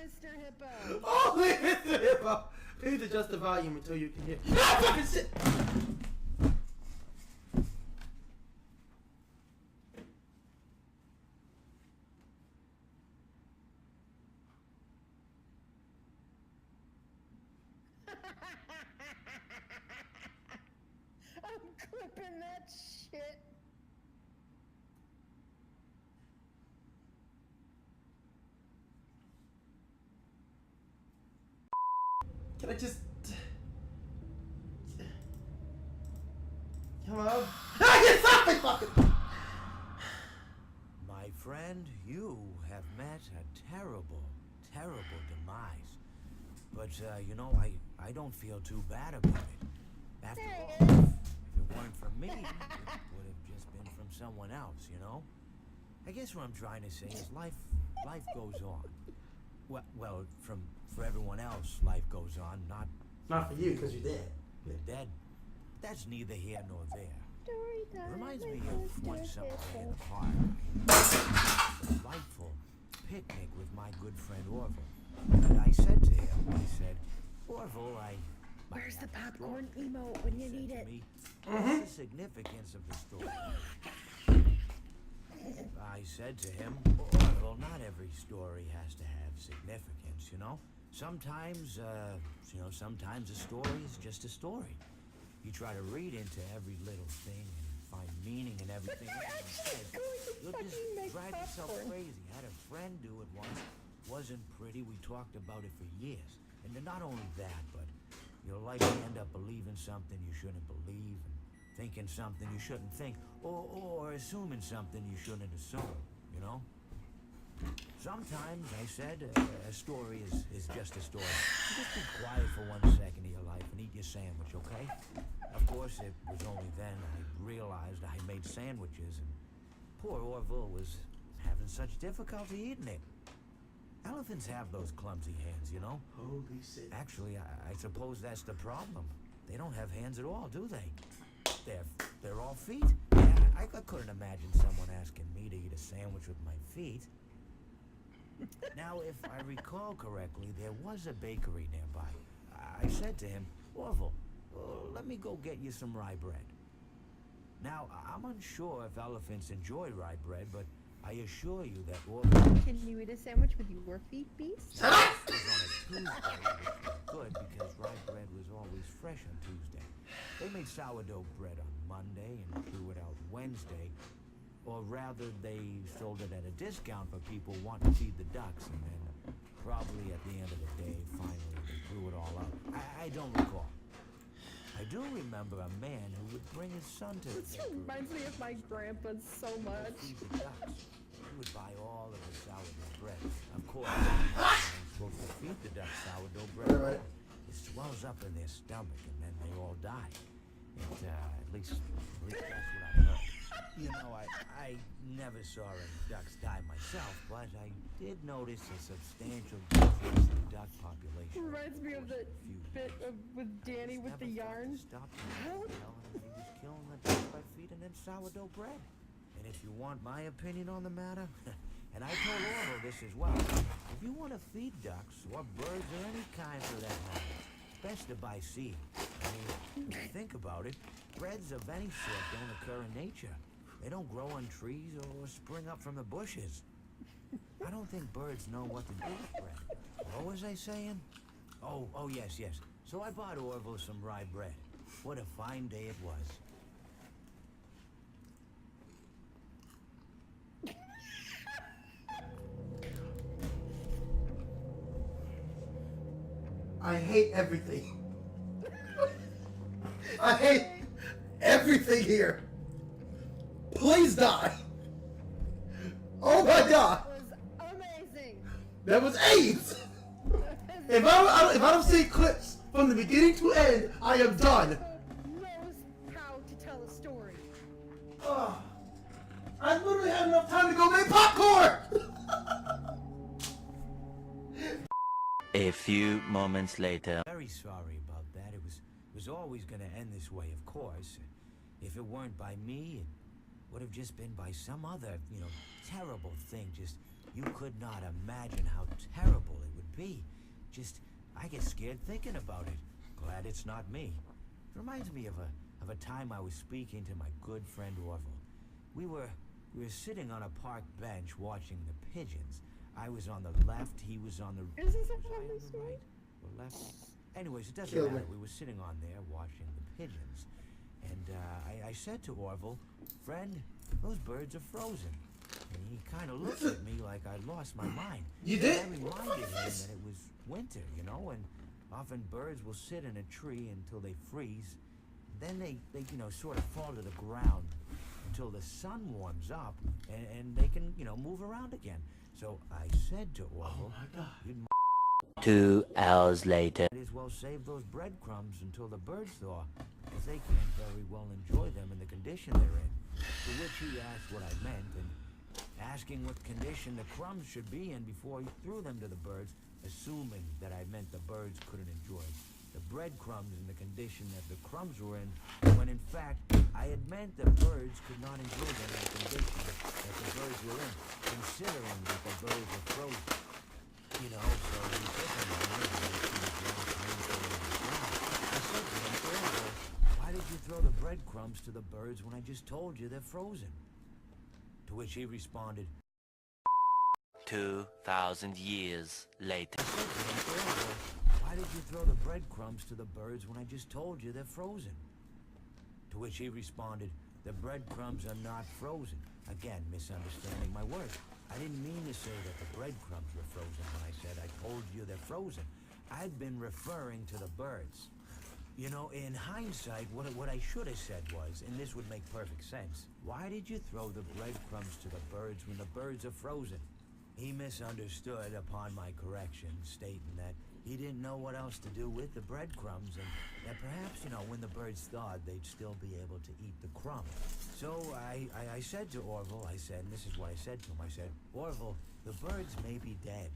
Mr. Hippo. Holy Mr. Hippo! Please adjust the volume until you can hear. Ah, fucking shit! I'm clipping that shit. Can I just... Hello? Stop it, fucking... My friend, you have met a terrible, terrible demise. But, you know, I don't feel too bad about it. After all, if it weren't for me, it would have just been from someone else, you know? I guess what I'm trying to say is life goes on. Well, for everyone else, life goes on, not Not for you, because you're dead. you're dead. That's neither here nor there. Story time Reminds with me of one Mr. summer day in Hippo. the park. A delightful picnic with my good friend Orville. And I said to him, Orville, Where's the popcorn emote when you need it? What's the significance of the story? I said to him, Orville, not every story has to have significance, you know? Sometimes, sometimes a story is just a story. You try to read into every little thing and find meaning in everything. You'll just drive yourself crazy. I had a friend do it once. Wasn't pretty. We talked about it for years. And then not only that, but you'll likely end up believing something you shouldn't believe, and thinking something you shouldn't think, or assuming something you shouldn't assume, you know? Sometimes, I said, a story is just a story. Just be quiet for 1 second of your life and eat your sandwich, okay? Of course, it was only then I realized I made sandwiches, and poor Orville was having such difficulty eating it. Elephants have those clumsy hands, you know? Holy shit. Actually, I suppose that's the problem. They don't have hands at all, do they? They're all feet. Yeah, I couldn't imagine someone asking me to eat a sandwich with my feet. Now, if I recall correctly, there was a bakery nearby. I said to him, Orville, let me go get you some rye bread. Now, I'm unsure if elephants enjoy rye bread, but I assure you that Orville... Can you eat a sandwich with your feet, beast? was on a Tuesday, which was good because rye bread was always fresh on Tuesday. They made sourdough bread on Monday and threw it out Wednesday. Or rather, they sold it at a discount for people wanting to feed the ducks, and then probably at the end of the day, finally, they threw it all out. I don't recall. I do remember a man who would bring his son to the This bakery. reminds me of my grandpa so much. Feed the ducks. He would buy all of the sourdough bread. Of course, you're supposed to feed the ducks sourdough bread. Right. It swells up in their stomach, and then they all die. At least that's what I heard. You know, I never saw any ducks die myself, but I did notice a substantial decrease in the duck population. Reminds me of the bit with Danny with the yarn. Stop Help. telling him he was killing the ducks by feeding them sourdough bread. And if you want my opinion on the matter, and I told Orville this as well, if you want to feed ducks or birds or any kind for that matter, it's best to buy seed. I mean, if you think about it, breads of any sort don't occur in nature. They don't grow on trees or spring up from the bushes. I don't think birds know what to do with bread. What was I saying? Oh, yes. So I bought Orville some rye bread. What a fine day it was. I hate everything. I hate everything here. Please die. Oh my god. That was amazing. That was AIDS. If I don't see clips from the beginning to end, I am done. Knows how to tell a story. Oh, I literally had enough time to go make popcorn. A few moments later. Very sorry about that. It was always going to end this way, of course. If it weren't by me, it would have just been by some other, terrible thing. Just, you could not imagine how terrible it would be. Just, I get scared thinking about it. Glad it's not me. It reminds me of a time I was speaking to my good friend Orville. We were sitting on a park bench watching the pigeons. I was on the left, he was on the... Is this a was I family on the story? right or left? Anyways, it doesn't Kill me. matter. We were sitting on there watching the pigeons. And I said to Orville, "Friend, those birds are frozen." And he kind of looked at me like I lost my mind. You did? I reminded him that it was winter, you know, and often birds will sit in a tree until they freeze. Then they sort of fall to the ground until the sun warms up and they can, move around again. So I said to Orville, Oh my God. "You'd 2 hours later. might as well save those breadcrumbs until the birds thaw, because they can't very well enjoy them in the condition they're in." To which he asked what I meant, and asking what condition the crumbs should be in before he threw them to the birds, assuming that I meant the birds couldn't enjoy the breadcrumbs in the condition that the crumbs were in, when in fact I had meant the birds could not enjoy them in the condition that the birds were in, considering that the birds were frozen. So he took a moment and I said to him, "Orville, why did you throw the breadcrumbs to the birds when I just told you they're frozen?" To which he responded, 2,000 years later. I said to him, "Orville, why did you throw the breadcrumbs to the birds when I just told you they're frozen?" To which he responded, "The breadcrumbs are not frozen." Again, misunderstanding my words. I didn't mean to say that the breadcrumbs were frozen when I said I told you they're frozen. I'd been referring to the birds. In hindsight, what I should have said was, and this would make perfect sense, "Why did you throw the breadcrumbs to the birds when the birds are frozen?" He misunderstood upon my correction, stating that he didn't know what else to do with the breadcrumbs, and that perhaps, when the birds thawed, they'd still be able to eat the crumbs. So I said to Orville, and this is what I said to him, I said, "Orville, the birds may be dead,